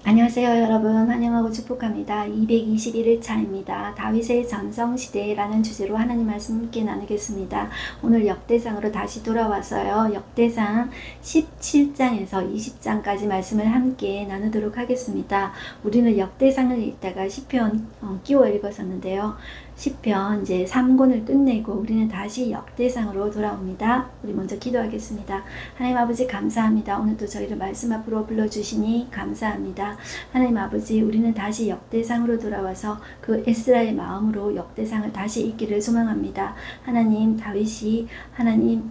안녕하세요 여러분, 환영하고 축복합니다. 221일차입니다. 다윗의 전성시대라는 주제로 하나님 말씀 함께 나누겠습니다. 오늘 역대상으로 다시 돌아와서요, 역대상 17장에서 20장까지 말씀을 함께 나누도록 하겠습니다. 우리는 역대상을 읽다가 시편 끼워 읽었었는데요, 시편 이제 3권을 끝내고 우리는 다시 역대상으로 돌아옵니다. 우리 먼저 기도하겠습니다. 하나님 아버지 감사합니다. 오늘도 저희를 말씀 앞으로 불러주시니 감사합니다. 하나님 아버지, 우리는 다시 역대상으로 돌아와서 그 에스라의 마음으로 역대상을 다시 읽기를 소망합니다. 하나님, 다윗이 하나님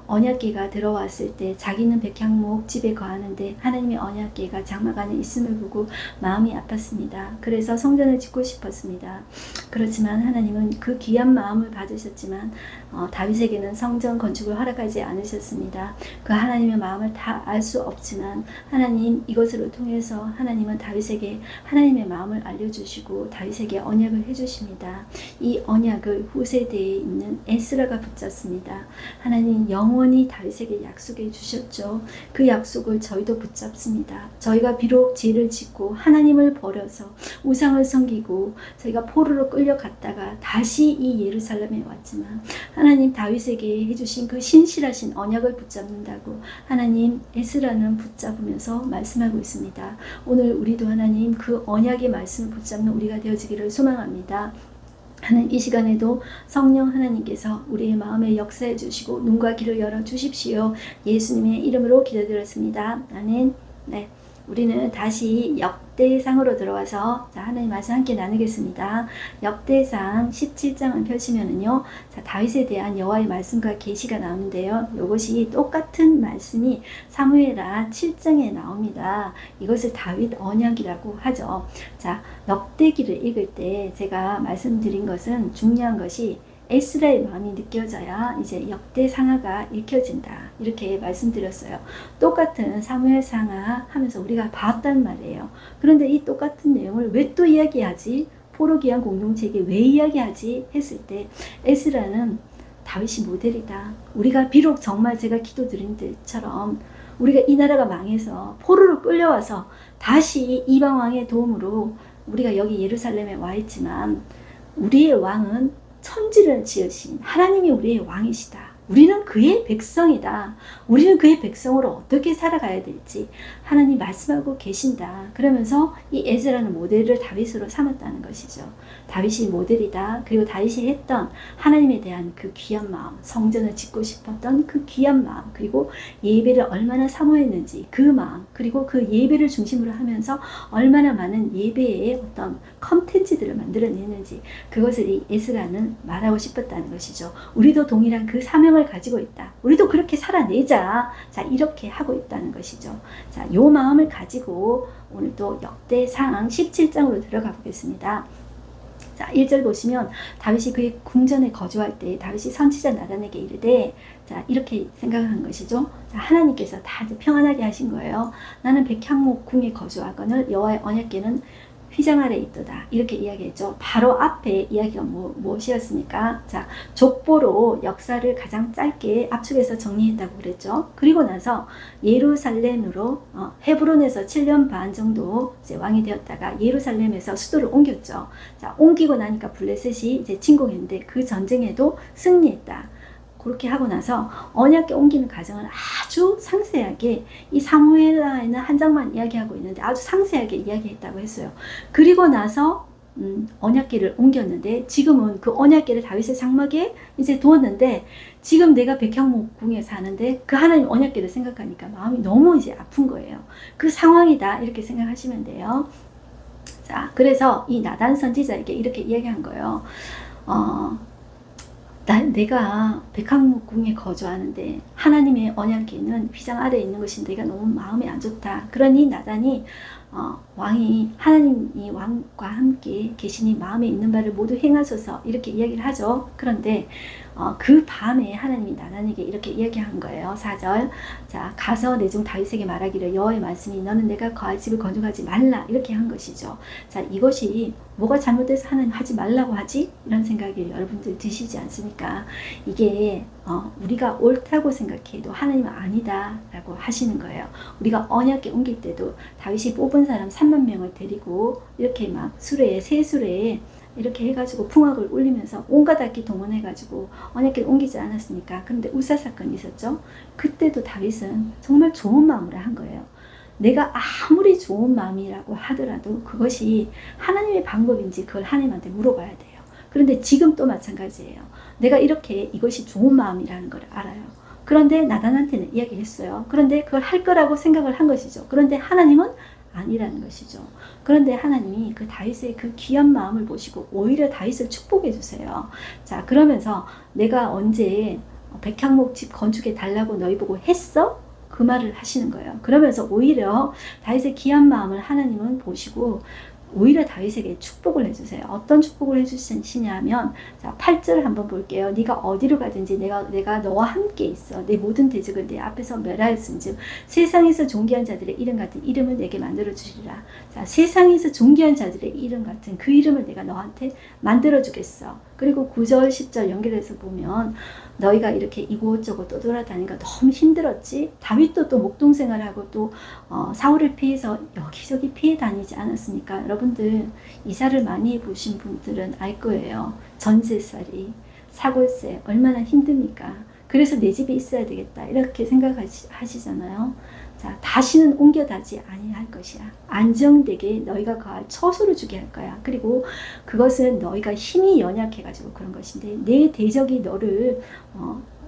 언약궤가 들어왔을 때 자기는 백향목 집에 거하는데 하나님의 언약궤가 장막 안에 있음을 보고 마음이 아팠습니다. 그래서 성전을 짓고 싶었습니다. 그렇지만 하나님은 그 귀한 마음을 받으셨지만 다윗에게는 성전 건축을 허락하지 않으셨습니다. 그 하나님의 마음을 다 알 수 없지만 하나님, 이것을 통해서 하나님은 다윗에게 하나님의 마음을 알려주시고 다윗에게 언약을 해주십니다. 이 언약을 후세대에 있는 에스라가 붙잡습니다. 하나님 영원히 다윗에게 약속해 주셨죠. 그 약속을 저희도 붙잡습니다. 저희가 비록 죄를 짓고 하나님을 버려서 우상을 섬기고 저희가 포로로 끌려갔다가 다시 이 예루살렘에 왔지만 하나님 다윗에게 해주신 그 신실하신 언약을 붙잡는다고 하나님 에스라는 붙잡으면서 말씀하고 있습니다. 오늘 우리도 하나님 그 언약의 말씀을 붙잡는 우리가 되어지기를 소망합니다. 하나님, 이 시간에도 성령 하나님께서 우리의 마음에 역사해 주시고 눈과 귀를 열어 주십시오. 예수님의 이름으로 기도드렸습니다. 아멘. 네. 우리는 다시 역대상으로 들어와서 하나님 말씀 함께 나누겠습니다. 역대상 17장을 펴시면은요, 다윗에 대한 여호와의 말씀과 계시가 나오는데요, 이것이 똑같은 말씀이 사무엘하 7장에 나옵니다. 이것을 다윗 언약이라고 하죠. 자, 역대기를 읽을 때 제가 말씀드린 것은, 중요한 것이 에스라의 마음이 느껴져야 이제 역대상하가 읽혀진다, 이렇게 말씀드렸어요. 똑같은 사무엘상하 하면서 우리가 봤단 말이에요. 그런데 이 똑같은 내용을 왜 또 이야기하지? 포로기한 공동체에게 왜 이야기하지? 했을 때 에스라는 다윗이 모델이다. 우리가 비록 정말 제가 기도드린 때처럼 우리가 이 나라가 망해서 포로로 끌려와서 다시 이방왕의 도움으로 우리가 여기 예루살렘에 와 있지만 우리의 왕은 천지를 지으신 하나님이 우리의 왕이시다. 우리는 그의 백성이다. 우리는 그의 백성으로 어떻게 살아가야 될지 하나님 말씀하고 계신다. 그러면서 이 에스라는 모델을 다윗으로 삼았다는 것이죠. 다윗이 모델이다. 그리고 다윗이 했던 하나님에 대한 그 귀한 마음, 성전을 짓고 싶었던 그 귀한 마음, 그리고 예배를 얼마나 사모했는지 그 마음, 그리고 그 예배를 중심으로 하면서 얼마나 많은 예배의 어떤 컨텐츠들을 만들어내는지, 그것을 이 에스라는 말하고 싶었다는 것이죠. 우리도 동일한 그 사명을 가지고 있다. 우리도 그렇게 살아내자. 자, 이렇게 하고 있다는 것이죠. 자, 요 마음을 가지고 오늘도 역대상 17장으로 들어가 보겠습니다. 자, 1절 보시면 다윗이 그의 궁전에 거주할 때 다윗이 선지자 나단에게 이르되, 자, 이렇게 생각한 것이죠. 자, 하나님께서 다 평안하게 하신 거예요. 나는 백향목 궁에 거주하거늘 여호와의 언약궤는 휘장 아래 있도다, 이렇게 이야기했죠. 바로 앞에 이야기가 무엇이었습니까? 자, 족보로 역사를 가장 짧게 압축해서 정리했다고 그랬죠. 그리고 나서 예루살렘으로 헤브론에서 7년 반 정도 이제 왕이 되었다가 예루살렘에서 수도를 옮겼죠. 자, 옮기고 나니까 블레셋이 이제 침공했는데 그 전쟁에도 승리했다. 그렇게 하고 나서 언약궤 옮기는 과정을 아주 상세하게, 이 사무엘하에는 한 장만 이야기하고 있는데 아주 상세하게 이야기했다고 했어요. 그리고 나서 언약궤를 옮겼는데, 지금은 그 언약궤를 다윗의 장막에 이제 두었는데, 지금 내가 백향목 궁에 사는데 그 하나님 언약궤를 생각하니까 마음이 너무 이제 아픈 거예요. 그 상황이다, 이렇게 생각하시면 돼요. 자, 그래서 이 나단 선지자에게 이렇게 이야기한 거예요. 내가 백향목 궁에 거주하는데 하나님의 언약궤는 휘장 아래에 있는 것이 내가 너무 마음이 안 좋다. 그러니 나단이 왕이, 하나님이 왕과 함께 계시니 마음에 있는 바를 모두 행하소서, 이렇게 이야기를 하죠. 그런데 그 밤에 하나님이 나단에게 이렇게 이야기한 거예요. 4절. 자, 가서 내 종 다윗에게 말하기를 여호와의 말씀이 너는 내가 거할 집을 건축하지 말라, 이렇게 한 것이죠. 자, 이것이 뭐가 잘못돼서 하나님 하지 말라고 하지? 이런 생각이 여러분들 드시지 않습니까? 이게 우리가 옳다고 생각해도 하나님은 아니다 라고 하시는 거예요. 우리가 언약궤 옮길 때도 다윗이 뽑은 사람 3만 명을 데리고 이렇게 막 수레에 새 수레에 이렇게 해가지고 풍악을 울리면서 온갖 악기 동원해가지고 언약궤를 옮기지 않았습니까? 그런데 우사 사건이 있었죠. 그때도 다윗은 정말 좋은 마음으로 한 거예요. 내가 아무리 좋은 마음이라고 하더라도 그것이 하나님의 방법인지 그걸 하나님한테 물어봐야 돼요. 그런데 지금 또 마찬가지예요. 내가 이렇게 이것이 좋은 마음이라는 걸 알아요. 그런데 나단한테는 이야기를 했어요. 그런데 그걸 할 거라고 생각을 한 것이죠. 그런데 하나님은 아니라는 것이죠. 그런데 하나님이 그 다윗의 그 귀한 마음을 보시고 오히려 다윗을 축복해 주세요. 자, 그러면서 내가 언제 백향목 집 건축해 달라고 너희 보고 했어? 그 말을 하시는 거예요. 그러면서 오히려 다윗의 귀한 마음을 하나님은 보시고 오히려 다윗에게 축복을 해주세요. 어떤 축복을 해주시냐 하면, 자, 8절 한번 볼게요. 네가 어디로 가든지 내가 너와 함께 있어. 내 모든 대적을 내 앞에서 멸하였은즉 세상에서 존귀한 자들의 이름 같은 이름을 내게 만들어 주리라. 자, 세상에서 존귀한 자들의 이름 같은 그 이름을 내가 너한테 만들어 주겠어. 그리고 9절 10절 연결해서 보면 너희가 이렇게 이곳저곳 또 돌아다니니까 너무 힘들었지. 다윗도 또 목동생활하고 또 사울을 피해서 여기저기 피해 다니지 않았습니까? 여러분들 이사를 많이 보신 분들은 알 거예요. 전세살이, 사골세 얼마나 힘듭니까? 그래서 내 집에 있어야 되겠다 이렇게 생각하시잖아요. 자, 다시는 옮겨다지 아니할 것이야. 안정되게 너희가 거할 처소를 주게 할 거야. 그리고 그것은 너희가 힘이 연약해가지고 그런 것인데 내 대적이 너를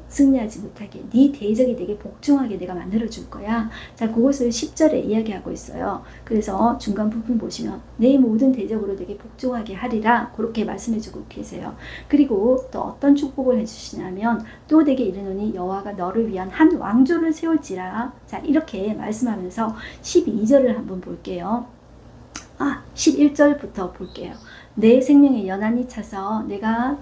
승리하지 못하게 네 대적이 되게 복종하게 내가 만들어줄 거야. 자, 그것을 10절에 이야기하고 있어요. 그래서 중간 부분 보시면 내 모든 대적으로 되게 복종하게 하리라 그렇게 말씀해주고 계세요. 그리고 또 어떤 축복을 해주시냐면 또 내게 이르노니 여호와가 너를 위한 한 왕조를 세울지라. 자, 이렇게 말씀하면서 12절을 한번 볼게요. 11절부터 볼게요. 내 생명에 연한이 차서 내가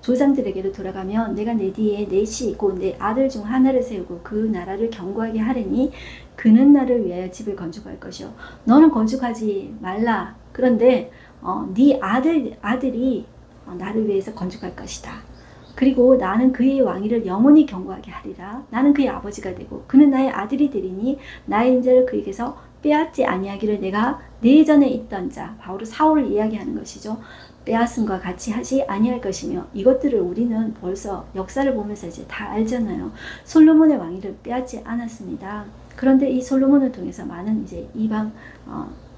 조상들에게로 돌아가면 내가 내 뒤에 넷이 있고 내 아들 중 하나를 세우고 그 나라를 견고하게 하리니 그는 나를 위하여 집을 건축할 것이요. 너는 건축하지 말라. 그런데 네 아들이 나를 위해서 건축할 것이다. 그리고 나는 그의 왕위를 영원히 견고하게 하리라. 나는 그의 아버지가 되고 그는 나의 아들이 되리니 나의 인자를 그에게서 빼앗지 아니하기를 내가 내전에 있던 자, 바로 사울을 이야기하는 것이죠. 빼앗음과 같이 하지 아니할 것이며 이것들을 우리는 벌써 역사를 보면서 이제 다 알잖아요. 솔로몬의 왕위를 빼앗지 않았습니다. 그런데 이 솔로몬을 통해서 많은 이제 이방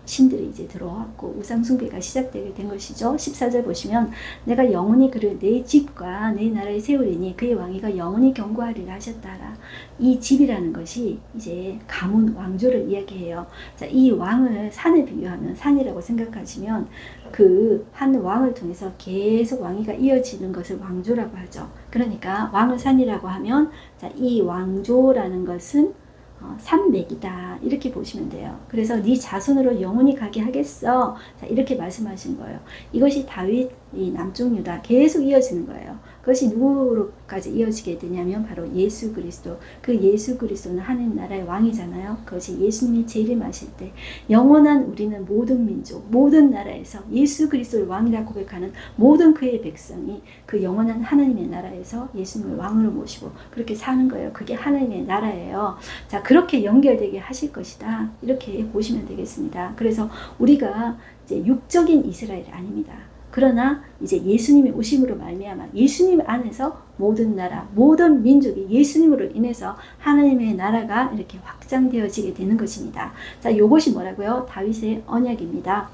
신들이 이제 들어왔고 우상숭배가 시작되게 된 것이죠. 14절 보시면 내가 영원히 그를 내 집과 내 나라에 세우리니 그의 왕위가 영원히 견고하리라 하셨다라. 이 집이라는 것이 이제 가문 왕조를 이야기해요. 자, 이 왕을 산에 비유하면 산이라고 생각하시면 그 한 왕을 통해서 계속 왕위가 이어지는 것을 왕조라고 하죠. 그러니까 왕을 산이라고 하면 자, 이 왕조라는 것은 산맥이다 이렇게 보시면 돼요. 그래서 네 자손으로 영원히 가게 하겠어. 자, 이렇게 말씀하신 거예요. 이것이 다윗이 남쪽 유다 계속 이어지는 거예요. 그것이 누구로까지 이어지게 되냐면 바로 예수 그리스도. 그 예수 그리스도는 하나님 나라의 왕이잖아요. 그것이 예수님이 재림하실 때 영원한 우리는 모든 민족, 모든 나라에서 예수 그리스도를 왕이라 고백하는 모든 그의 백성이 그 영원한 하나님의 나라에서 예수님을 왕으로 모시고 그렇게 사는 거예요. 그게 하나님의 나라예요. 자, 그렇게 연결되게 하실 것이다. 이렇게 보시면 되겠습니다. 그래서 우리가 이제 육적인 이스라엘이 아닙니다. 그러나 이제 예수님의 오심으로 말미암아 예수님 안에서 모든 나라, 모든 민족이 예수님으로 인해서 하나님의 나라가 이렇게 확장되어지게 되는 것입니다. 자, 이것이 뭐라고요? 다윗의 언약입니다.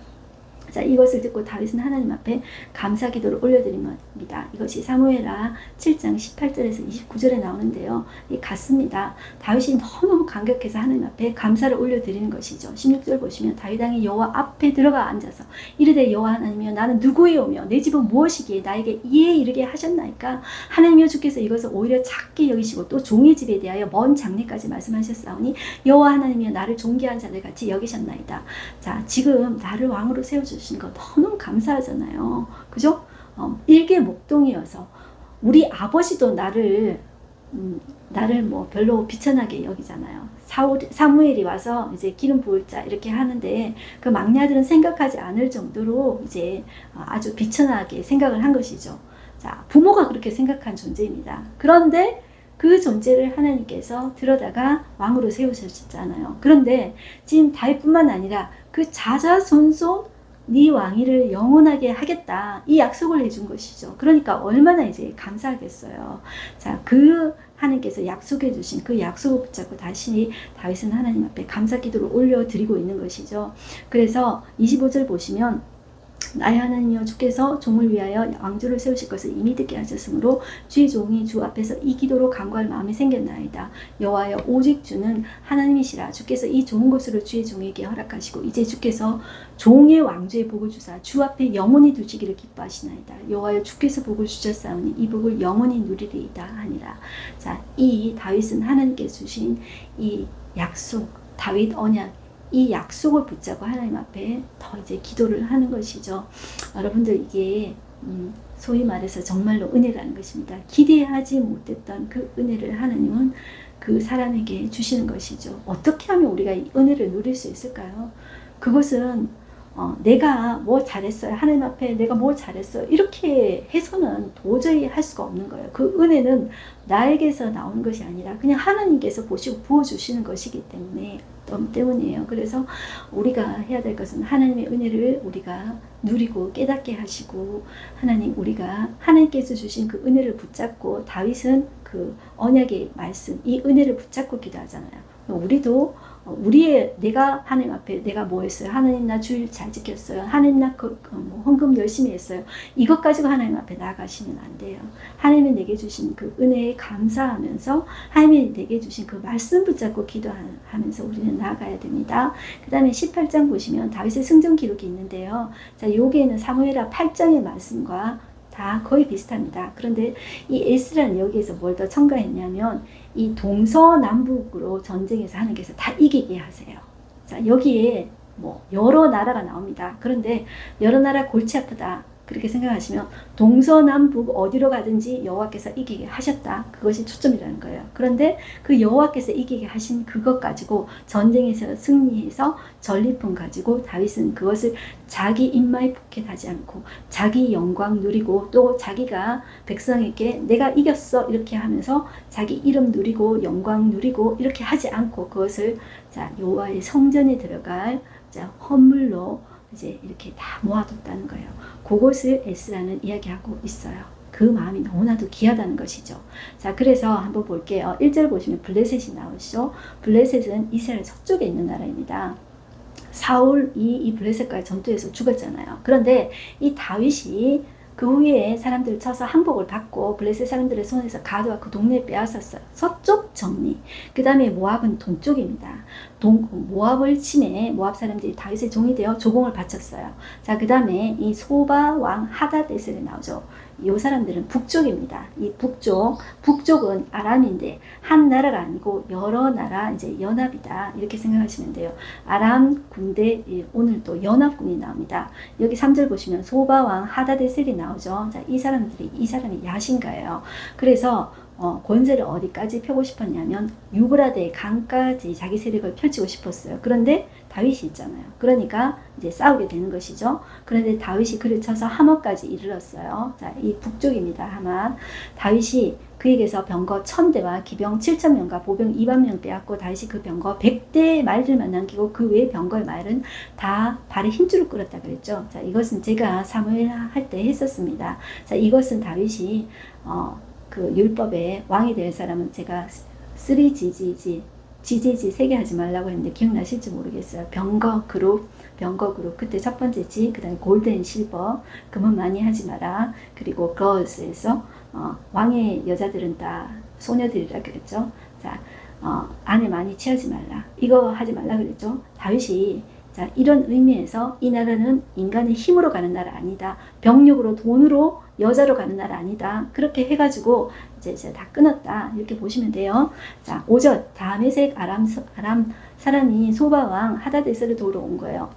자, 이것을 듣고 다윗은 하나님 앞에 감사 기도를 올려드립니다. 이것이 사무엘하 7장 18절에서 29절에 나오는데요. 같습니다. 다윗이 너무 감격해서 하나님 앞에 감사를 올려드리는 것이죠. 16절 보시면 다윗 왕이 여호와 앞에 들어가 앉아서 이르되 여호와 하나님이여 나는 누구이오며 내 집은 무엇이기에 나에게 이에 이르게 하셨나이까. 하나님이여 주께서 이것을 오히려 작게 여기시고 또 종의 집에 대하여 먼 장래까지 말씀하셨사오니 여호와 하나님이여 나를 존귀한 자들 같이 여기셨나이다. 자, 지금 나를 왕으로 세워주신 거 너무 감사하잖아요. 그죠? 일개 목동이어서 우리 아버지도 나를 뭐 별로 비천하게 여기잖아요. 사무엘이 와서 이제 기름 부을 자 이렇게 하는데 그 막내 아들은 생각하지 않을 정도로 이제 아주 비천하게 생각을 한 것이죠. 자, 자, 부모가 그렇게 생각한 존재입니다. 그런데 그 존재를 하나님께서 들여다가 왕으로 세우셨잖아요. 그런데 지금 다윗뿐만 아니라 그 자자손손 네 왕위를 영원하게 하겠다, 이 약속을 해준 것이죠. 그러니까 얼마나 이제 감사하겠어요. 자, 그 하나님께서 약속해 주신 그 약속을 붙잡고 다시 다윗은 하나님 앞에 감사 기도를 올려드리고 있는 것이죠. 그래서 25절 보시면 나의 하나님이여 주께서 종을 위하여 왕조를 세우실 것을 이미 듣게 하셨으므로 주의 종이 주 앞에서 이 기도로 간구할 마음이 생겼나이다. 여호와여 오직 주는 하나님이시라. 주께서 이 좋은 것으로 주의 종에게 허락하시고 이제 주께서 종의 왕조의 복을 주사 주 앞에 영원히 두시기를 기뻐하시나이다. 여호와여 주께서 복을 주셨사오니 이 복을 영원히 누리리이다 하니라. 자, 이 다윗은 하나님께 주신 이 약속, 다윗 언약, 이 약속을 붙잡고 하나님 앞에 더 이제 기도를 하는 것이죠. 여러분들, 이게 소위 말해서 정말로 은혜라는 것입니다. 기대하지 못했던 그 은혜를 하나님은 그 사람에게 주시는 것이죠. 어떻게 하면 우리가 이 은혜를 누릴 수 있을까요? 그것은 내가 뭐 잘했어요, 하나님 앞에 내가 뭐 잘했어요, 이렇게 해서는 도저히 할 수가 없는 거예요. 그 은혜는 나에게서 나오는 것이 아니라 그냥 하나님께서 보시고 부어주시는 것이기 때문이에요. 그래서 우리가 해야 될 것은 하나님의 은혜를 우리가 누리고 깨닫게 하시고, 우리가 하나님께서 주신 그 은혜를 붙잡고, 다윗은 그 언약의 말씀, 이 은혜를 붙잡고 기도하잖아요. 우리도 내가 하나님 앞에 내가 뭐 했어요? 하나님 나 주일 잘 지켰어요. 하나님 나 헌금 열심히 했어요. 이것 가지고 하나님 앞에 나아가시면 안 돼요. 하나님이 내게 주신 그 은혜에 감사하면서 하나님이 내게 주신 그 말씀 붙잡고 기도하면서 우리는 나아가야 됩니다. 그 다음에 18장 보시면 다윗의 승전 기록이 있는데요. 자, 여기에는 사무엘하 8장의 말씀과 다 거의 비슷합니다. 그런데 이 에스라는 여기에서 뭘 더 첨가했냐면 이 동서남북으로 전쟁에서 하나님께서 다 이기게 하세요. 자, 여기에 뭐 여러 나라가 나옵니다. 그런데 여러 나라 골치 아프다, 그렇게 생각하시면 동서남북 어디로 가든지 여호와께서 이기게 하셨다, 그것이 초점이라는 거예요. 그런데 그 여호와께서 이기게 하신 그것 가지고 전쟁에서 승리해서 전리품 가지고 다윗은 그것을 자기 인마에 포켓하지 않고 자기 영광 누리고, 또 자기가 백성에게 내가 이겼어 이렇게 하면서 자기 이름 누리고 영광 누리고 이렇게 하지 않고, 그것을 자 여호와의 성전에 들어갈 자 헌물로 이제 이렇게 다 모아뒀다는 거예요. 그것을 에스라는 이야기하고 있어요. 그 마음이 너무나도 귀하다는 것이죠. 자, 그래서 한번 볼게요. 1절 보시면 블레셋이 나오시죠. 블레셋은 이스라엘 서쪽에 있는 나라입니다. 사울이 이 블레셋과의 전투에서 죽었잖아요. 그런데 이 다윗이 그 후에 사람들을 쳐서 항복을 받고 블레셋 사람들의 손에서 가져와 그 동네에 빼앗았어요. 서쪽 정리. 그 다음에 모압은 동쪽입니다. 모압을 침해 모압 사람들이 다윗의 종이 되어 조공을 바쳤어요. 자, 그 다음에 이 소바 왕 하다데셀에 나오죠. 이 사람들은 북쪽입니다. 이 북쪽은 아람인데 한 나라가 아니고 여러 나라 이제 연합이다, 이렇게 생각하시면 돼요. 아람 군대, 오늘 또 연합군이 나옵니다. 여기 3절 보시면 소바 왕 하다데셀이 나오죠. 자, 이 사람이 야신가예요. 그래서 권세를 어디까지 펴고 싶었냐면 유브라데 강까지 자기 세력을 펼치고 싶었어요. 그런데 다윗이 있잖아요. 그러니까 이제 싸우게 되는 것이죠. 그런데 다윗이 그를 쳐서 하맛까지 이르렀어요. 자, 이 북쪽입니다. 하맛. 다윗이 그에게서 병거 1000대와 기병 7000명과 보병 20,000명 빼앗고 다윗이 그 병거 100대의 말들만 남기고 그 외의 병거의 말은 다 발에 힘줄을 끌었다 그랬죠. 자, 이것은 제가 사무엘 할 때 했었습니다. 자, 이것은 다윗이 그 율법에 왕이 될 사람은 제가 3GGG 세개 하지 말라고 했는데 기억나실지 모르겠어요. 병거 그룹. 그때 첫 번째 G, 그 다음에 골든, 실버, 금은 많이 하지 마라. 그리고 girls에서 왕의 여자들은 다 소녀들이라 그랬죠. 자, 안에 많이 취하지 말라, 이거 하지 말라 그랬죠. 다윗이 자, 이런 의미에서 이 나라는 인간의 힘으로 가는 나라 아니다, 병력으로 돈으로 여자로 가는 나라 아니다, 그렇게 해가지고 이제 다 끊었다, 이렇게 보시면 돼요. 자, 5절 다메섹 아람 사람이 소바왕 하다데스를 도우러 온 거예요.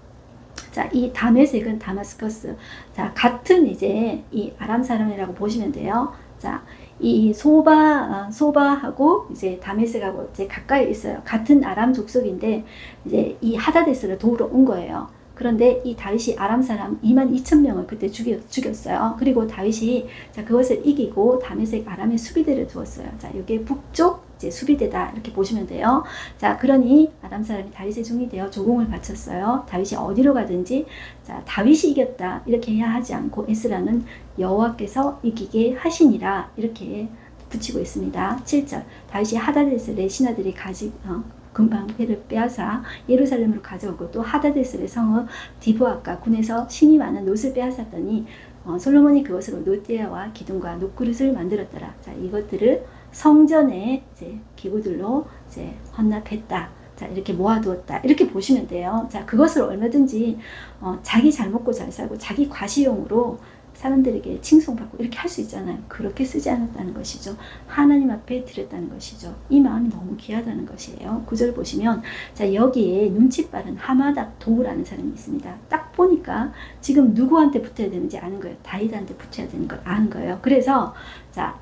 자, 이 다메섹은 다마스커스, 자, 같은 이제 이 아람 사람이라고 보시면 돼요. 자, 이 소바하고 이제 다메섹하고 이제 가까이 있어요. 같은 아람 족속인데 이제 이 하다데스를 도우러 온 거예요. 그런데 이 다윗이 아람 사람 22,000명을 그때 죽였어요. 그리고 다윗이 자, 그것을 이기고 다메섹 아람의 수비대를 두었어요. 자, 이게 북쪽 이제 수비대다 이렇게 보시면 돼요. 자, 그러니 아람 사람이 다윗의 종이 되어 조공을 바쳤어요. 다윗이 어디로 가든지 자, 다윗이 이겼다 이렇게 해야 하지 않고 에스라는 여호와께서 이기게 하시니라 이렇게 붙이고 있습니다. 7절 다윗이 하다데셀의 신하들이 금방 배를 빼앗아 예루살렘으로 가져오고 또 하다데셀의 성읍 디브아과 군에서 신이 많은 놋을 빼앗았더니 솔로몬이 그것으로 놋대야와 기둥과 놋그릇을 만들었더라. 자, 이것들을 성전에 이제 기구들로 이제 헌납했다. 자, 이렇게 모아두었다. 이렇게 보시면 돼요. 자, 그것을 얼마든지 자기 잘 먹고 잘 살고 자기 과시용으로 사람들에게 칭송받고 이렇게 할 수 있잖아요. 그렇게 쓰지 않았다는 것이죠. 하나님 앞에 드렸다는 것이죠. 이 마음이 너무 귀하다는 것이에요. 9절 보시면 자, 여기에 눈치 빠른 하마답 도우라는 사람이 있습니다. 딱 보니까 지금 누구한테 붙어야 되는지 아는 거예요. 다윗한테 붙여야 되는 걸 아는 거예요. 그래서 자,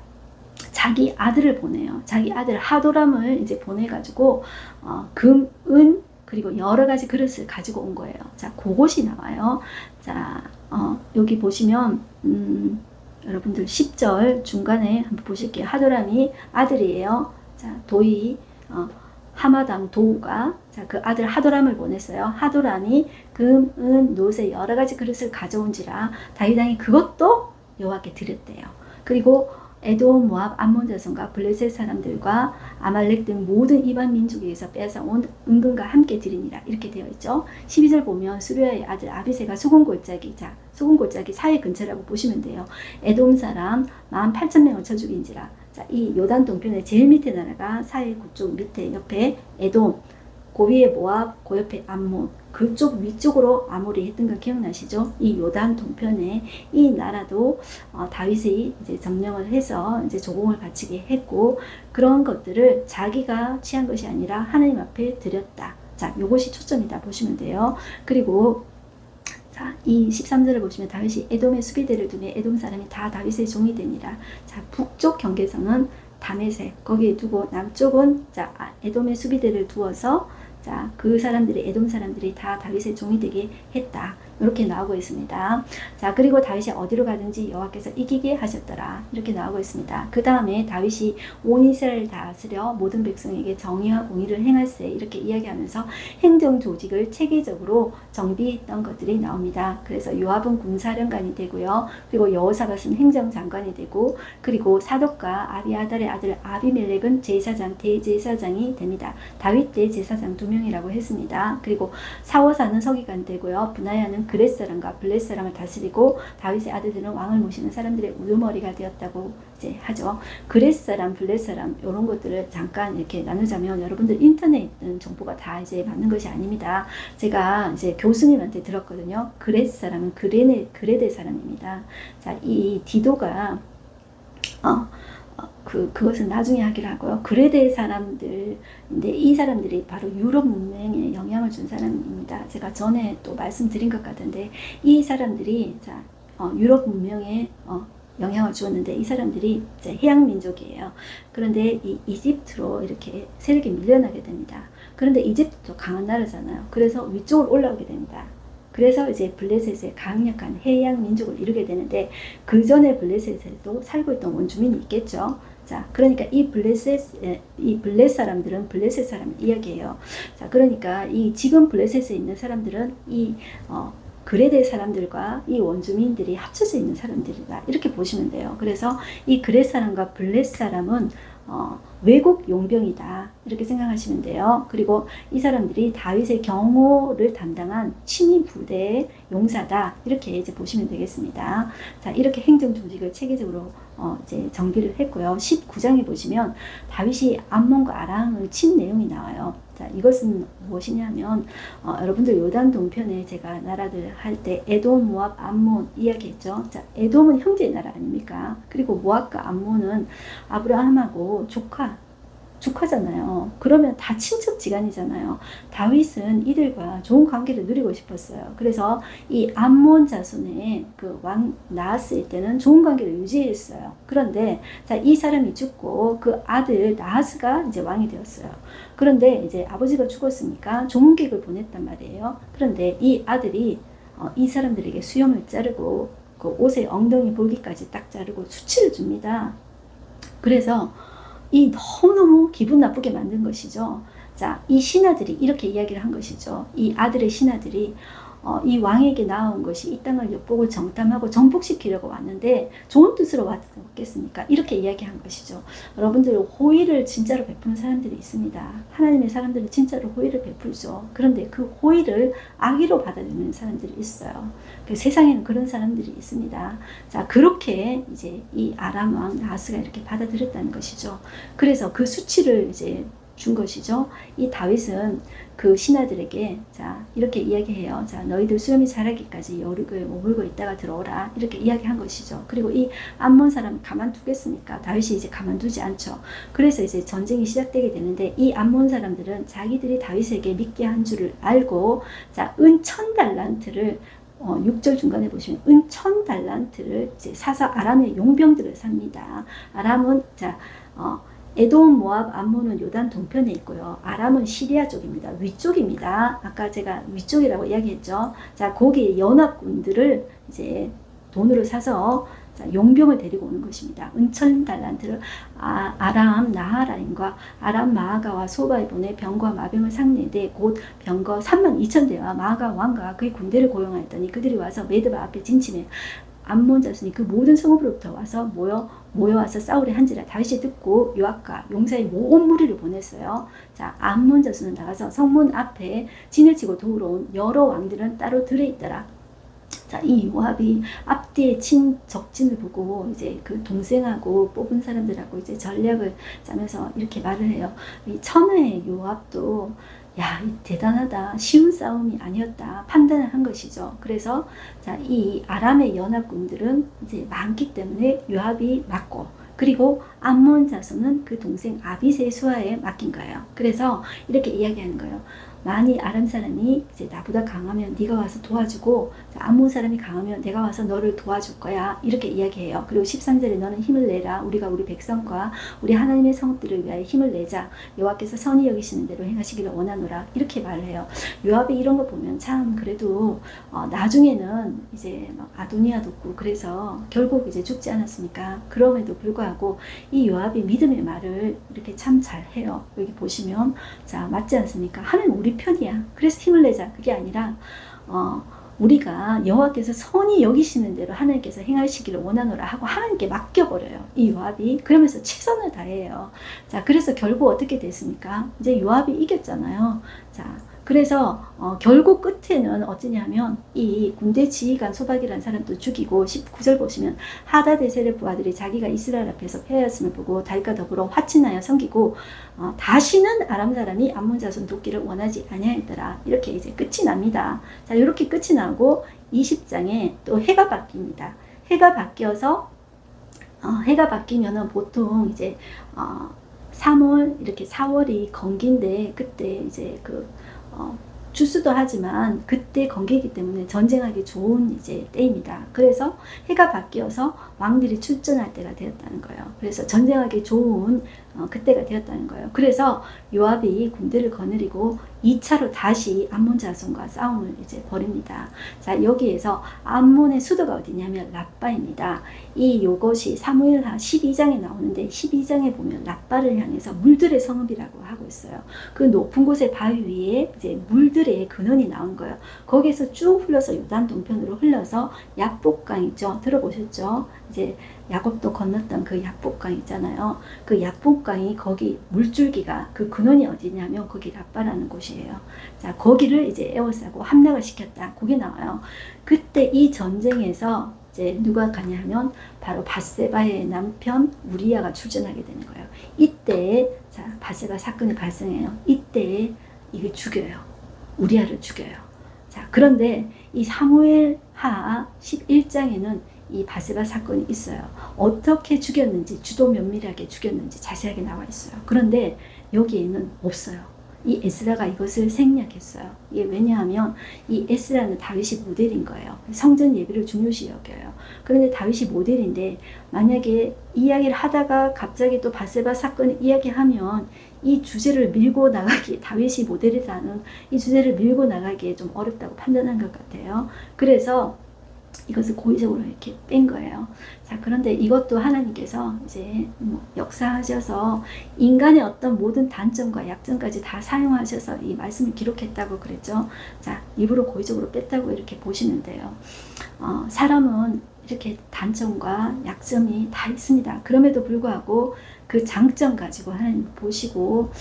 자기 아들을 보내요. 자기 아들 하도람을 이제 보내가지고 금, 은 그리고 여러 가지 그릇을 가지고 온 거예요. 자, 그것이 나와요. 자, 여기 보시면 여러분들 10절 중간에 한번 보실게요. 하도람이 아들이에요. 자, 도이 하마담 도우가 자, 그 아들 하도람을 보냈어요. 하도람이 금, 은, 놋의 여러 가지 그릇을 가져온지라 다윗 왕이 그것도 여호와께 드렸대요. 그리고 에돔, 모압, 암몬 자손과 블레셋 사람들과 아말렉 등 모든 이방 민족에게서 빼앗아 온 은금과 함께 드리니라 이렇게 되어 있죠. 12절 보면 수르야의 아들 아비새가 수금골짜기 자 수금골짜기 사해 근처라고 보시면 돼요. 에돔 사람 18,000명을 쳐 죽인지라. 자, 이 요단 동편의 제일 밑에 나라가 사해 그쪽 밑에 옆에 에돔, 그 위에 모압, 그 옆에 암몬, 그쪽 위쪽으로 아모리 했던 거 기억나시죠? 이 요단 동편에 이 나라도 다윗이 이제 점령을 해서 이제 조공을 바치게 했고 그런 것들을 자기가 취한 것이 아니라 하나님 앞에 드렸다. 자, 요것이 초점이다 보시면 돼요. 그리고 자, 이 13절을 보시면 다윗이 에돔의 수비대를 두매 에돔 사람이 다 다윗의 종이 되니라. 자, 북쪽 경계선은 다메섹 거기에 두고 남쪽은 자, 에돔의 수비대를 두어서 자, 그 사람들이 에돔 사람들이 다 다윗의 종이 되게 했다. 이렇게 나오고 있습니다. 자, 그리고 다윗이 어디로 가든지 여호와께서 이기게 하셨더라. 이렇게 나오고 있습니다. 그 다음에 다윗이 온 이스라엘 다스려 모든 백성에게 정의와 공의를 행할세 이렇게 이야기하면서 행정 조직을 체계적으로 정비했던 것들이 나옵니다. 그래서 요압은 군사령관이 되고요. 그리고 여호사밧은 행정장관이 되고 그리고 사독과 아비아달의 아들 아비멜렉은 제사장, 대제사장이 됩니다. 다윗 대제사장 2명이라고 했습니다. 그리고 사워사는 서기관 되고요. 분하야는 그렛 사람과 블렛 사람을 다스리고 다윗의 아들들은 왕을 모시는 사람들의 우두머리가 되었다고 이제 하죠. 그렛 사람, 블렛 사람 이런 것들을 잠깐 이렇게 나누자면 여러분들 인터넷에 있는 정보가 다 이제 맞는 것이 아닙니다. 제가 이제 교수님한테 들었거든요. 그렛 사람은 그레데 사람입니다. 자, 이 디도가 그것은 나중에 하기로 하고요. 그레데 사람들인데 이 사람들이 바로 유럽 문명에 영향을 준 사람입니다. 제가 전에 또 말씀드린 것 같은데 이 사람들이 자, 유럽 문명에 영향을 주었는데 이 사람들이 이제 해양 민족이에요. 그런데 이 이집트로 이렇게 세력이 밀려나게 됩니다. 그런데 이집트도 강한 나라잖아요. 그래서 위쪽으로 올라오게 됩니다. 그래서 이제 블레셋의 강력한 해양 민족을 이루게 되는데 그 전에 블레셋에도 살고 있던 원주민이 있겠죠. 자, 그러니까 이 블레셋 사람들은 블레셋 사람 이야기예요. 자, 그러니까 이 지금 블레셋에 있는 사람들은 이 그레데 사람들과 이 원주민들이 합쳐져 있는 사람들이다. 이렇게 보시면 돼요. 그래서 이 그렛 사람과 블렛 사람은 외국 용병이다. 이렇게 생각하시면 돼요. 그리고 이 사람들이 다윗의 경호를 담당한 친위 부대의 용사다. 이렇게 이제 보시면 되겠습니다. 자, 이렇게 행정 조직을 체계적으로 이제 정비를 했고요. 19장에 보시면 다윗이 암몬과 아랑을 친 내용이 나와요. 자, 이것은 무엇이냐면 여러분들 요단 동편에 제가 나라들 할 때 에돔, 모압, 암몬 이야기했죠. 자, 에돔은 형제 나라 아닙니까? 그리고 모압과 암몬은 아브라함하고 조카 축하잖아요. 그러면 다 친척지간이잖아요. 다윗은 이들과 좋은 관계를 누리고 싶었어요. 그래서 이 암몬 자손의 그 왕 나하스일 때는 좋은 관계를 유지했어요. 그런데 자, 이 사람이 죽고 그 아들 나하스가 이제 왕이 되었어요. 그런데 이제 아버지가 죽었으니까 조문객을 보냈단 말이에요. 그런데 이 아들이 이 사람들에게 수염을 자르고 그 옷의 엉덩이 볼기까지 딱 자르고 수치를 줍니다. 그래서 이 너무너무 기분 나쁘게 만든 것이죠. 자, 이 신하들이 이렇게 이야기를 한 것이죠. 이 아들의 신하들이 이 왕에게 나온 것이 이 땅을 엿보고 정탐하고 정복시키려고 왔는데 좋은 뜻으로 왔겠습니까? 이렇게 이야기한 것이죠. 여러분들 호의를 진짜로 베푸는 사람들이 있습니다. 하나님의 사람들은 진짜로 호의를 베풀죠. 그런데 그 호의를 악의로 받아들이는 사람들이 있어요. 그 세상에는 그런 사람들이 있습니다. 자, 그렇게 이제 이 아람 왕 나하스가 이렇게 받아들였다는 것이죠. 그래서 그 수치를 이제 준 것이죠. 이 다윗은 그 신하들에게 자 이렇게 이야기해요. 자, 너희들 수염이 자라기까지 여룩을 머물고 있다가 들어오라 이렇게 이야기한 것이죠. 그리고 이 암몬 사람을 가만두겠습니까? 다윗이 이제 가만두지 않죠. 그래서 이제 전쟁이 시작되게 되는데 이 암몬 사람들은 자기들이 다윗에게 믿게 한 줄을 알고 자, 은 1000달란트를 6절 중간에 보시면 은 1000달란트를 이제 사서 아람의 용병들을 삽니다. 아람은 자 에돔, 모압, 암몬은 요단 동편에 있고요. 아람은 시리아 쪽입니다. 위쪽입니다. 아까 제가 위쪽이라고 이야기했죠. 자, 거기에 연합군들을 이제 돈으로 사서 자, 용병을 데리고 오는 것입니다. 은천 달란트를 아람 나하라인과 아람 마아가와 소바에 보내 병과 마병을 상례되 곧 병거 32,000대와 마아가 왕과 그의 군대를 고용하였더니 그들이 와서 메드바 앞에 진침해 암몬 자손이 그 모든 성읍으로부터 와서 모여와서 싸우려 한지라 다윗이 듣고 요압과 용사의 온 무리를 보냈어요. 자, 암몬 자손은 나가서 성문 앞에 진을 치고 도우러 온 여러 왕들은 따로 들에 있더라. 자, 이 요압이 앞뒤에 친 적진을 보고 이제 그 동생하고 뽑은 사람들하고 이제 전략을 짜면서 이렇게 말을 해요. 이 천하의 요압도 야, 대단하다. 쉬운 싸움이 아니었다. 판단을 한 것이죠. 그래서 자, 이 아람의 연합군들은 이제 많기 때문에 요압이 맞고 그리고 암몬 자손은 그 동생 아비새의 수하에 맡긴 거예요. 그래서 이렇게 이야기하는 거예요. 만일 아람 사람이 이제 나보다 강하면 네가 와서 도와주고 암몬 사람이 강하면 내가 와서 너를 도와줄 거야 이렇게 이야기해요. 그리고 13절에 너는 힘을 내라. 우리가 우리 백성과 우리 하나님의 성들을 위하여 힘을 내자. 여호와께서 선히 여기시는 대로 행하시기를 원하노라 이렇게 말을 해요. 요압이 이런 거 보면 참 그래도 나중에는 이제 막 아도니아도 없고 그래서 결국 이제 죽지 않았으니까 그럼에도 불구하고 이 요압이 믿음의 말을 이렇게 참 잘해요. 여기 보시면 자 맞지 않습니까? 하나님 우리 편이야. 그래서 힘을 내자. 그게 아니라 우리가 여호와께서 선히 여기시는 대로 하나님께서 행하시기를 원하노라 하고 하나님께 맡겨버려요. 이 요압이. 그러면서 최선을 다해요. 자, 그래서 결국 어떻게 됐습니까? 이제 요압이 이겼잖아요. 자, 그래서 결국 끝에는 어찌냐면 이 군대 지휘관 소박이라는 사람도 죽이고 19절 보시면 하다데셀의 부하들이 자기가 이스라엘 앞에서 패하였음을 보고 다윗과 더불어 화친하여 섬기고 다시는 아람 사람이 암몬 자손 돕기를 원하지 아니하였더라. 이렇게 이제 끝이 납니다. 자, 이렇게 끝이 나고 20장에 또 해가 바뀝니다. 해가 바뀌어서 해가 바뀌면은 보통 이제 3월 이렇게 4월이 건기인데 그때 이제 추수도 하지만 그때 건기이기 때문에 전쟁하기 좋은 이제 때입니다. 그래서 해가 바뀌어서 왕들이 출전할 때가 되었다는 거예요. 그래서 전쟁하기 좋은 그때가 되었다는 거예요. 그래서 요압이 군대를 거느리고 2차로 다시 암몬 자손과 싸움을 이제 벌입니다. 자, 여기에서 암몬의 수도가 어디냐면 라빠입니다. 요것이 사무엘하 12장에 나오는데 12장에 보면 라빠를 향해서 물들의 성읍이라고 하고 있어요. 그 높은 곳의 바위 위에 이제 물들의 근원이 나온 거예요. 거기에서 쭉 흘러서 요단 동편으로 흘러서 약복강 있죠. 들어보셨죠? 이제 야곱도 건넜던 그 약복강 있잖아요. 그 약복강이 거기 물줄기가 그 근원이 어디냐면 거기 라빠라는 곳이에요. 자, 거기를 이제 에워싸고 함락을 시켰다. 거기 나와요. 그때 이 전쟁에서 이제 누가 가냐 하면 바로 밧세바의 남편 우리야가 출전하게 되는 거예요. 이때 자, 밧세바 사건이 발생해요. 이때 이게 죽여요. 우리야를 죽여요. 자, 그런데 이 사무엘하 11장에는 이 바세바 사건이 있어요. 어떻게 죽였는지, 주도 면밀하게 죽였는지 자세하게 나와 있어요. 그런데 여기에는 없어요. 이 에스라가 이것을 생략했어요. 이게 왜냐하면 이 에스라는 다윗이 모델인 거예요. 성전 예배를 중요시 여겨요. 그런데 다윗이 모델인데 만약에 이야기를 하다가 갑자기 또 바세바 사건을 이야기하면 이 주제를 밀고 나가기, 다윗이 모델이라는 이 주제를 밀고 나가기에 좀 어렵다고 판단한 것 같아요. 그래서 이것을 고의적으로 이렇게 뺀 거예요. 자, 그런데 이것도 하나님께서 이제 역사하셔서 인간의 어떤 모든 단점과 약점까지 다 사용하셔서 이 말씀을 기록했다고 그랬죠. 자, 일부러 고의적으로 뺐다고 이렇게 보시면 돼요. 사람은 이렇게 단점과 약점이 다 있습니다. 그럼에도 불구하고 그 장점 가지고 하나님 보시고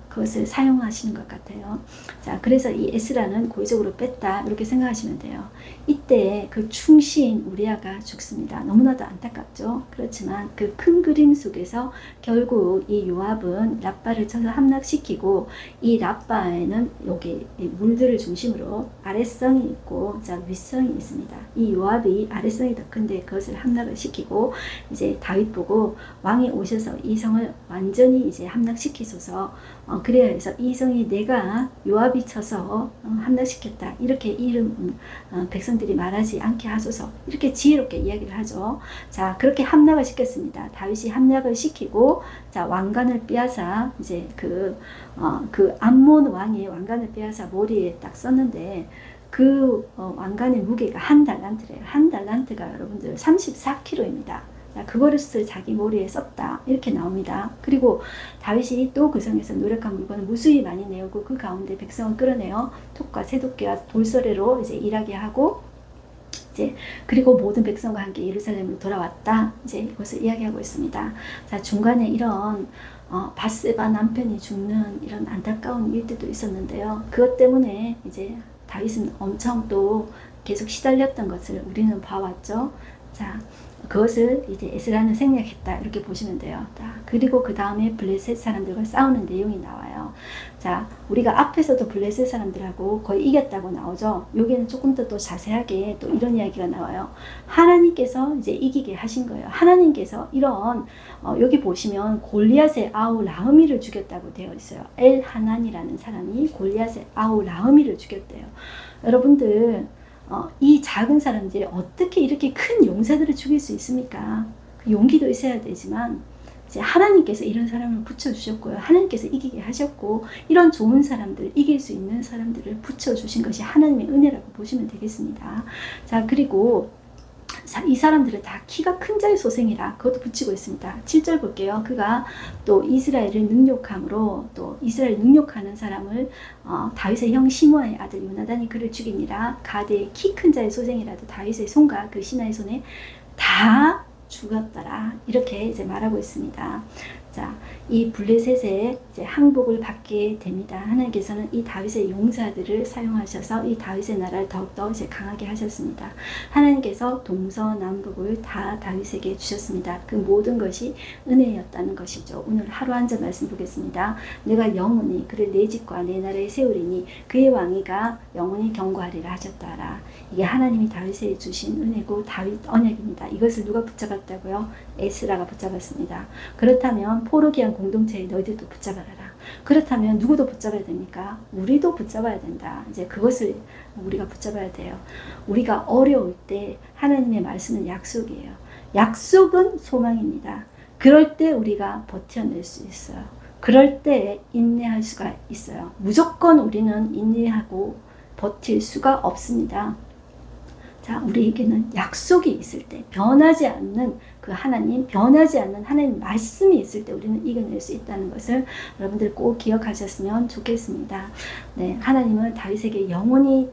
그것을 사용하시는 것 같아요. 자, 그래서 이 에스라는 고의적으로 뺐다 이렇게 생각하시면 돼요. 이때 그 충신 우리아가 죽습니다. 너무나도 안타깝죠. 그렇지만 그 큰 그림 속에서 결국 이 요압은 랍바를 쳐서 함락시키고 이 랍바에는 여기 물들을 중심으로 아래성이 있고 자 윗성이 있습니다. 이 요압이 아래성이 더 큰데 그것을 함락을 시키고 이제 다윗 보고 왕이 오셔서 이 성을 완전히 이제 함락시키소서. 그래야 해서 이 성이 내가 요압이 쳐서 함락시켰다 이렇게 이름 백성들이 말하지 않게 하소서 이렇게 지혜롭게 이야기를 하죠. 자, 그렇게 함락을 시켰습니다. 다윗이 함락을 시키고 자 왕관을 빼앗아 이제 그 암몬 왕의 왕관을 빼앗아 머리에 딱 썼는데 그 왕관의 무게가 한 달란트래요. 한 달란트가 여러분들 34kg입니다. 그거를 자기 머리에 썼다 이렇게 나옵니다. 그리고 다윗이 또 그 성에서 노력한 물건을 무수히 많이 내오고 그 가운데 백성을 끌어내어 톱과 새도끼와 돌서래로 이제 일하게 하고 이제 그리고 모든 백성과 함께 예루살렘으로 돌아왔다. 이제 이것을 이야기하고 있습니다. 자, 중간에 이런 바세바 남편이 죽는 이런 안타까운 일들도 있었는데요. 그것 때문에 이제 다윗은 엄청 또 계속 시달렸던 것을 우리는 봐왔죠. 자, 그것을 이제 에스라는 생략했다 이렇게 보시면 돼요. 자, 그리고 그 다음에 블레셋 사람들과 싸우는 내용이 나와요. 자, 우리가 앞에서도 블레셋 사람들하고 거의 이겼다고 나오죠. 여기는 조금 더 자세하게 또 이런 이야기가 나와요. 하나님께서 이제 이기게 하신 거예요. 하나님께서 이런 여기 보시면 골리앗의 아우 라흐미를 죽였다고 되어 있어요. 엘 하난이라는 사람이 골리앗의 아우 라흐미를 죽였대요. 여러분들 이 작은 사람들이 어떻게 이렇게 큰 용사들을 죽일 수 있습니까? 그 용기도 있어야 되지만 이제 하나님께서 이런 사람을 붙여주셨고요. 하나님께서 이기게 하셨고 이런 좋은 사람들, 이길 수 있는 사람들을 붙여주신 것이 하나님의 은혜라고 보시면 되겠습니다. 자, 그리고 이 사람들은 다 키가 큰 자의 소생이라 그것도 붙이고 있습니다. 7절 볼게요. 그가 또 이스라엘을 능욕함으로 또 이스라엘 능욕하는 사람을 다윗의 형 시므아의 아들 요나단이 그를 죽이니라. 가드의 키 큰 자의 소생이라도 다윗의 손과 그 신하의 손에 다 죽었더라. 이렇게 이제 말하고 있습니다. 자, 이 블레셋의 이제 항복을 받게 됩니다. 하나님께서는 이 다윗의 용사들을 사용하셔서 이 다윗의 나라를 더욱더 이제 강하게 하셨습니다. 하나님께서 동서남북을 다 다윗에게 주셨습니다. 그 모든 것이 은혜였다는 것이죠. 오늘 하루 한 절 말씀 보겠습니다. 내가 영원히 그를 내 집과 내 나라에 세우리니 그의 왕위가 영원히 경고하리라 하셨다라. 이게 하나님이 다윗에게 주신 은혜고 다윗 언약입니다. 이것을 누가 붙잡았다고요? 에스라가 붙잡았습니다. 그렇다면 포르기안 공동체에 너희들도 붙잡아라. 그렇다면 누구도 붙잡아야 됩니까? 우리도 붙잡아야 된다. 이제 그것을 우리가 붙잡아야 돼요. 우리가 어려울 때 하나님의 말씀은 약속이에요. 약속은 소망입니다. 그럴 때 우리가 버텨낼 수 있어요. 그럴 때 인내할 수가 있어요. 무조건 우리는 인내하고 버틸 수가 없습니다. 자, 우리에게는 약속이 있을 때, 변하지 않는 그 하나님, 변하지 않는 하나님 말씀이 있을 때 우리는 이겨낼 수 있다는 것을 여러분들 꼭 기억하셨으면 좋겠습니다. 네, 하나님은 다윗에게 영원히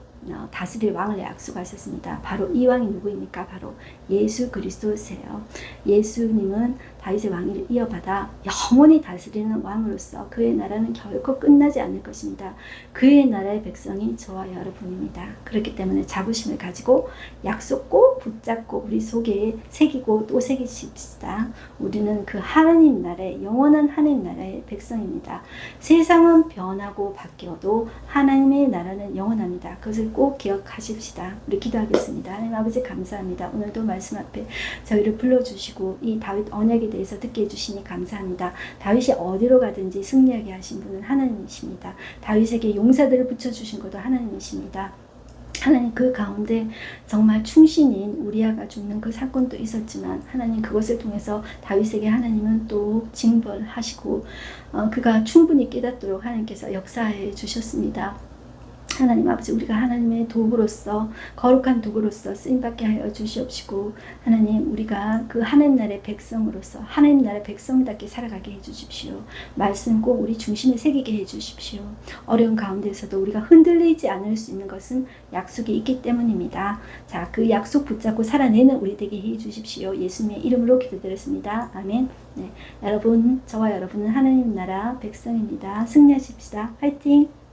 다스릴 왕을 약속하셨습니다. 바로 이 왕이 누구입니까? 바로 예수 그리스도세요. 예수님은 다윗의 왕위를 이어받아 영원히 다스리는 왕으로서 그의 나라는 결코 끝나지 않을 것입니다. 그의 나라의 백성이 저와 여러분입니다. 그렇기 때문에 자부심을 가지고 약속 꼭 붙잡고 우리 속에 새기고 또 새기십시다. 우리는 그 하나님 나라의 영원한 하나님 나라의 백성입니다. 세상은 변하고 바뀌어도 하나님의 나라는 영원합니다. 그것을 꼭 기억하십시다. 우리 기도하겠습니다. 하나님 아버지 감사합니다. 오늘도 말씀 앞에 저희를 불러주시고 이 다윗 언약에 대해서 듣게 해주시니 감사합니다. 다윗이 어디로 가든지 승리하게 하신 분은 하나님이십니다. 다윗에게 용사들을 붙여주신 것도 하나님이십니다. 하나님 그 가운데 정말 충신인 우리아가 죽는 그 사건도 있었지만 하나님 그것을 통해서 다윗에게 하나님은 또 징벌하시고 그가 충분히 깨닫도록 하나님께서 역사해 주셨습니다. 하나님 아버지 우리가 하나님의 도구로서 거룩한 도구로서 쓰임받게 하여 주시옵시고 하나님 우리가 그 하나님 나라의 백성으로서 하나님 나라의 백성답게 살아가게 해주십시오. 말씀 꼭 우리 중심에 새기게 해주십시오. 어려운 가운데서도 우리가 흔들리지 않을 수 있는 것은 약속이 있기 때문입니다. 자, 그 약속 붙잡고 살아내는 우리 되게 해주십시오. 예수님의 이름으로 기도드렸습니다. 아멘. 네, 여러분 저와 여러분은 하나님 나라 백성입니다. 승리하십시다. 화이팅!